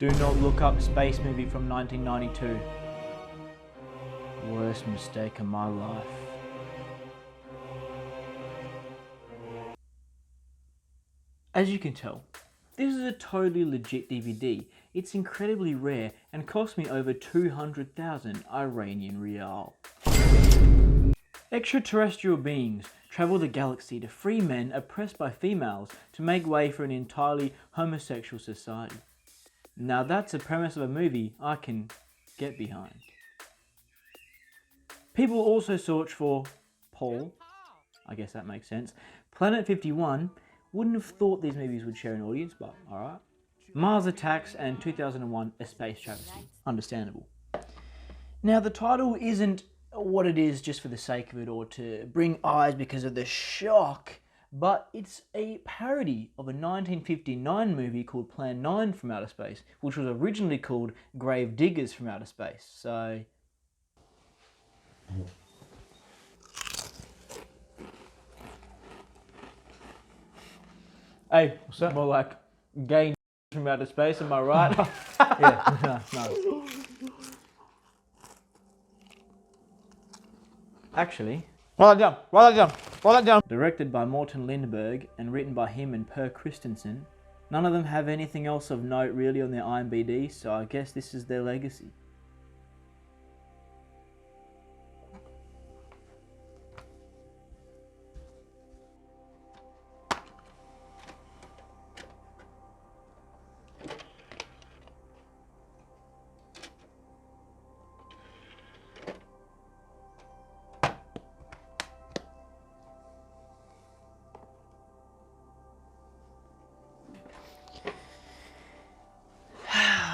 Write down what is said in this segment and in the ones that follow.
Do not look up space movie from 1992. Worst mistake of my life. As you can tell, this is a totally legit DVD. It's incredibly rare and cost me over 200,000 Iranian rial. Extraterrestrial beings travel the galaxy to free men oppressed by females to make way for an entirely homosexual society. Now that's a premise of a movie I can get behind. People also search for Paul, I guess that makes sense. Planet 51, wouldn't have thought these movies would share an audience, but alright. Mars Attacks and 2001 A Space Travesty, understandable. Now the title isn't what it is just for the sake of it or to bring eyes because of the shock, but it's a parody of a 1959 movie called Plan 9 from Outer Space, which was originally called Gayniggers from Outer Space, so... Hey, what's that? More like Gayniggers from Outer Space, am I right? Yeah, no. Actually... Write that down. Directed by Morten Lindberg and written by him and Per Christensen, none of them have anything else of note really on their IMDb, so I guess this is their legacy.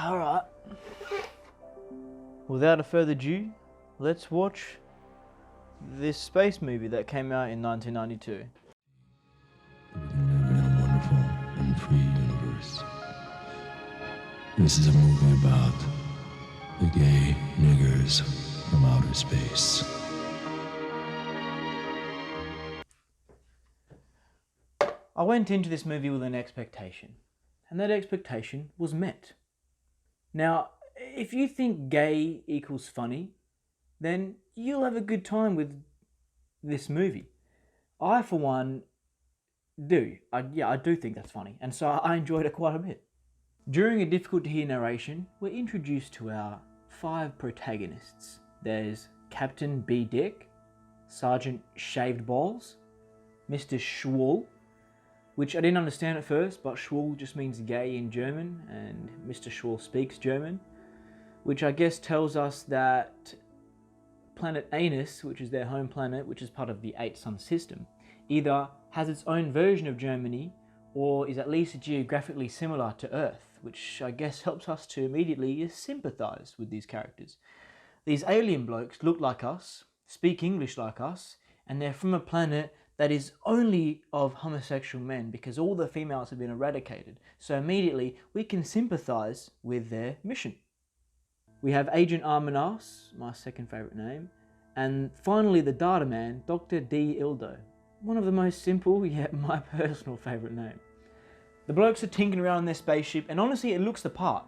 Alright. Without a further ado, let's watch this space movie that came out in 1992. We can live in a wonderful and free universe. This is a movie about the gay niggers from outer space. I went into this movie with an expectation, and that expectation was met. Now, if you think gay equals funny, then you'll have a good time with this movie. I, for one, do. I do think that's funny, and so I enjoyed it quite a bit. During a difficult-to-hear narration, we're introduced to our 5 protagonists. There's Captain B. Dick, Sergeant Shaved Balls, Mr. Schwul, which I didn't understand at first, but Schwul just means gay in German, and Mr. Schwul speaks German, which I guess tells us that planet Anus, which is their home planet, which is part of the 8-sun system, either has its own version of Germany, or is at least geographically similar to Earth, which I guess helps us to immediately sympathise with these characters. These alien blokes look like us, speak English like us, and they're from a planet that is only of homosexual men because all the females have been eradicated. So immediately we can sympathise with their mission. We have Agent Armanas, my second favourite name, and finally the data man, Dr. D. Ildo. One of the most simple, yet my personal favourite name. The blokes are tinkering around in their spaceship, and honestly it looks the part.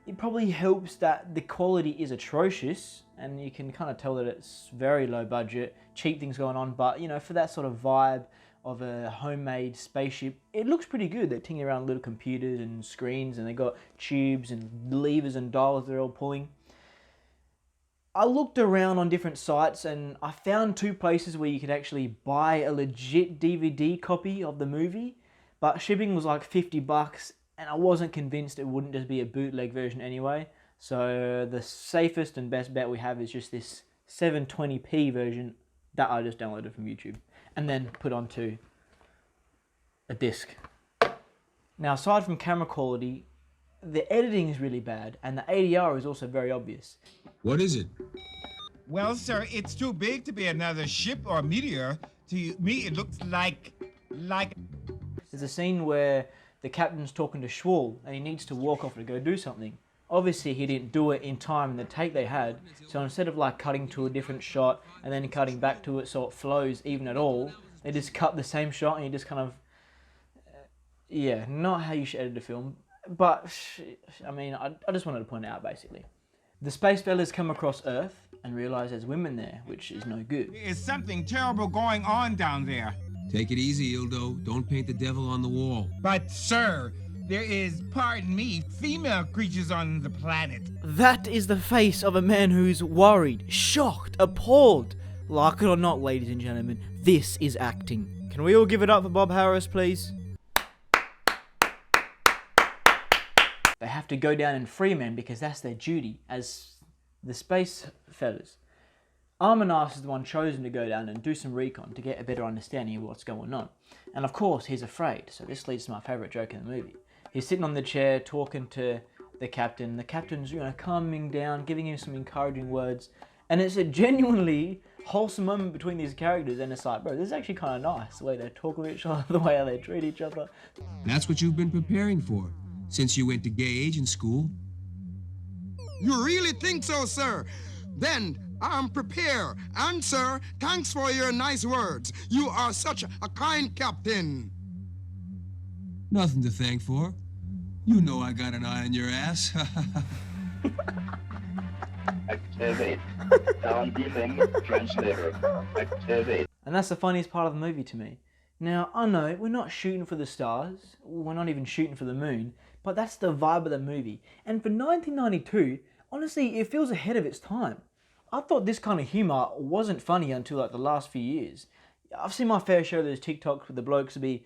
It probably helps that the quality is atrocious, and you can kind of tell that it's very low budget, cheap things going on, but you know, for that sort of vibe of a homemade spaceship, it looks pretty good. They're tinkering around little computers and screens, and they got tubes and levers and dials they're all pulling. I looked around on different sites and I found 2 places where you could actually buy a legit DVD copy of the movie, but shipping was like $50, and I wasn't convinced it wouldn't just be a bootleg version anyway. So the safest and best bet we have is just this 720p version that I just downloaded from YouTube and then put onto a disc. Now, aside from camera quality, the editing is really bad and the ADR is also very obvious. What is it? Well, sir, it's too big to be another ship or meteor. To me, it looks like... There's a scene where the captain's talking to Schwul and he needs to walk off to go do something. Obviously he didn't do it in time in the take they had, so instead of like cutting to a different shot and then cutting back to it so it flows even at all, they just cut the same shot and you just kind of... yeah, not how you should edit a film. But, I mean, I just wanted to point it out, basically. The space fellas come across Earth and realise there's women there, which is no good. There is something terrible going on down there. Take it easy, Ildo. Don't paint the devil on the wall. But, sir, there is, pardon me, female creatures on the planet. That is the face of a man who's worried, shocked, appalled. Like it or not, ladies and gentlemen, this is acting. Can we all give it up for Bob Harris, please? They have to go down and free men because that's their duty as the space fellas. Arminas is the one chosen to go down and do some recon to get a better understanding of what's going on. And of course, he's afraid, so this leads to my favourite joke in the movie. He's sitting on the chair talking to the captain. The captain's, calming down, giving him some encouraging words. And it's a genuinely wholesome moment between these characters, and it's like, bro, this is actually kind of nice, the way they talk with each other, the way they treat each other. That's what you've been preparing for since you went to gay agent school. You really think so, sir? Then I'm prepared. And, sir, thanks for your nice words. You are such a kind captain. Nothing to thank for. You know I got an eye on your ass. Activate. Sound beeping. Translator. Activate. And that's the funniest part of the movie to me. Now, I know we're not shooting for the stars, we're not even shooting for the moon, but that's the vibe of the movie. And for 1992, honestly, it feels ahead of its time. I thought this kind of humour wasn't funny until like the last few years. I've seen my fair share of those TikToks with the blokes to be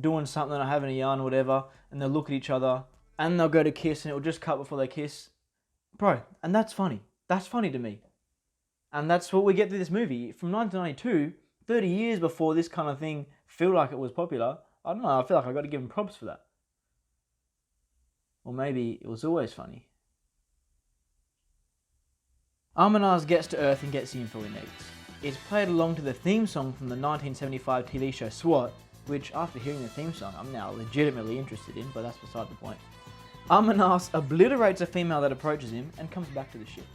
doing something or having a yarn or whatever, and they'll look at each other, and they'll go to kiss, and it'll just cut before they kiss. Bro, and that's funny. That's funny to me. And that's what we get through this movie. From 1992, 30 years before this kind of thing feel like it was popular, I don't know, I feel like I've got to give him props for that. Or maybe it was always funny. Arminas gets to Earth and gets the info he needs. It's played along to the theme song from the 1975 TV show SWAT, which after hearing the theme song I'm now legitimately interested in, but that's beside the point. Arminas obliterates a female that approaches him and comes back to the ship.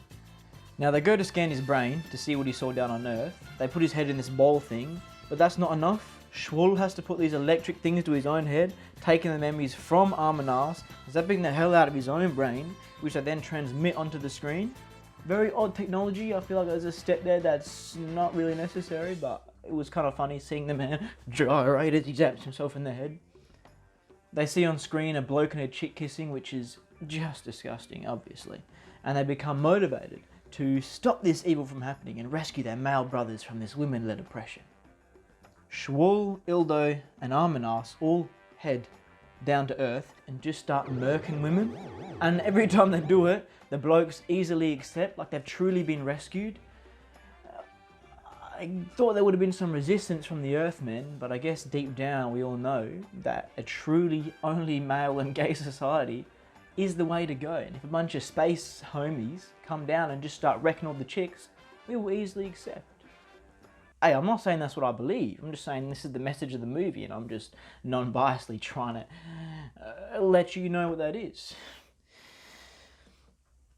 Now they go to scan his brain to see what he saw down on Earth. They put his head in this ball thing, but that's not enough. Schwall has to put these electric things to his own head, taking the memories from Arminas, zapping the hell out of his own brain, which they then transmit onto the screen. Very odd technology. I feel like there's a step there that's not really necessary, but it was kind of funny seeing the man gyrate as he zaps himself in the head. They see on screen a bloke and a chick kissing, which is just disgusting, obviously. And they become motivated to stop this evil from happening and rescue their male brothers from this women-led oppression. Schwall, Ildo, and Arminas all head down to Earth and just start murking women. And every time they do it, the blokes easily accept, like they've truly been rescued. I thought there would have been some resistance from the Earthmen, but I guess deep down we all know that a truly only male and gay society is the way to go. And if a bunch of space homies come down and just start wrecking all the chicks, we will easily accept. Hey, I'm not saying that's what I believe. I'm just saying this is the message of the movie, and I'm just non-biasedly trying to let you know what that is.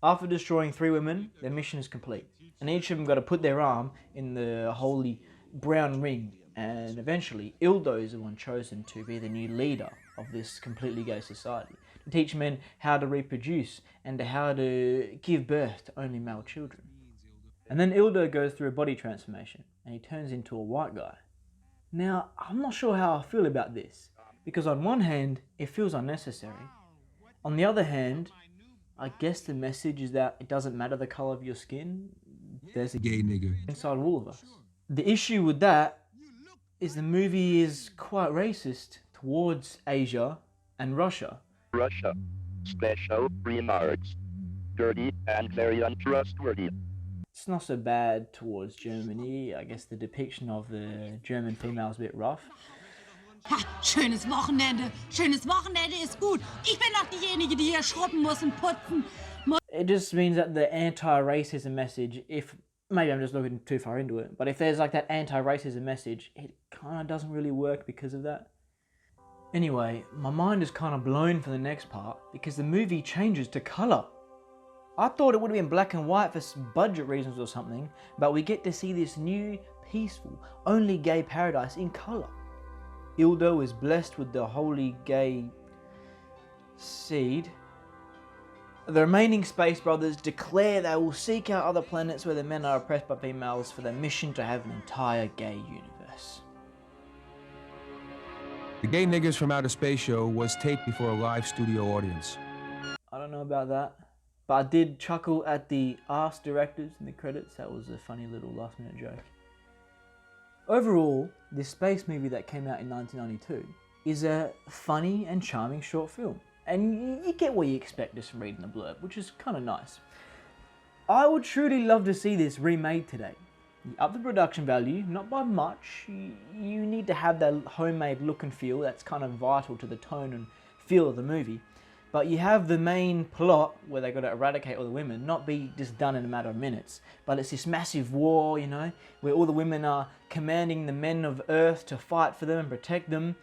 After destroying 3 women, their mission is complete. And each of them got to put their arm in the holy brown ring. And eventually, Ildo is the one chosen to be the new leader of this completely gay society. To teach men how to reproduce and how to give birth to only male children. And then Ildo goes through a body transformation and he turns into a white guy. Now, I'm not sure how I feel about this. Because on one hand, it feels unnecessary. On the other hand, I guess the message is that it doesn't matter the colour of your skin. There's a Gay nigger. inside all of us. The issue with that is the movie is quite racist towards Asia and Russia. Russia. Special remarks. Dirty and very untrustworthy. It's not so bad towards Germany. I guess the depiction of the German female is a bit rough. Ha, schönes Wochenende. Schönes Wochenende ist gut. Ich bin noch diejenige, die hier schrubben muss und putzen. It just means that the anti-racism message, if maybe I'm just looking too far into it, but if there's like that anti-racism message, it kind of doesn't really work because of that. Anyway, my mind is kind of blown for the next part because the movie changes to colour. I thought it would have been black and white for budget reasons or something, but we get to see this new, peaceful, only gay paradise in colour. Ildo is blessed with the holy gay seed. The remaining space brothers declare they will seek out other planets where the men are oppressed by females for their mission to have an entire gay universe. The Gayniggers from Outer Space show was taped before a live studio audience. I don't know about that, but I did chuckle at the Ask directors in the credits. That was a funny little last minute joke. Overall, this space movie that came out in 1992 is a funny and charming short film. And you get what you expect just from reading the blurb, which is kind of nice. I would truly love to see this remade today. You up the production value, not by much. You need to have that homemade look and feel. That's kind of vital to the tone and feel of the movie. But you have the main plot where they got to eradicate all the women, not be just done in a matter of minutes. But it's this massive war, you know, where all the women are commanding the men of Earth to fight for them and protect them.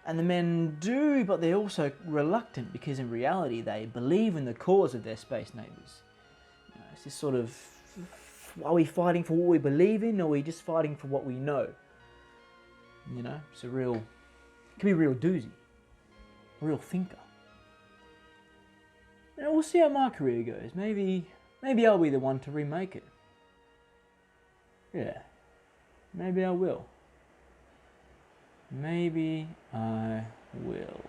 And the men do, but they're also reluctant because in reality they believe in the cause of their space neighbours. You know, it's this sort of, are we fighting for what we believe in, or are we just fighting for what we know? You know, it's a real, it can be a real doozy, a real thinker. Now we'll see how my career goes. Maybe I'll be the one to remake it. Yeah, maybe I will. Maybe I will.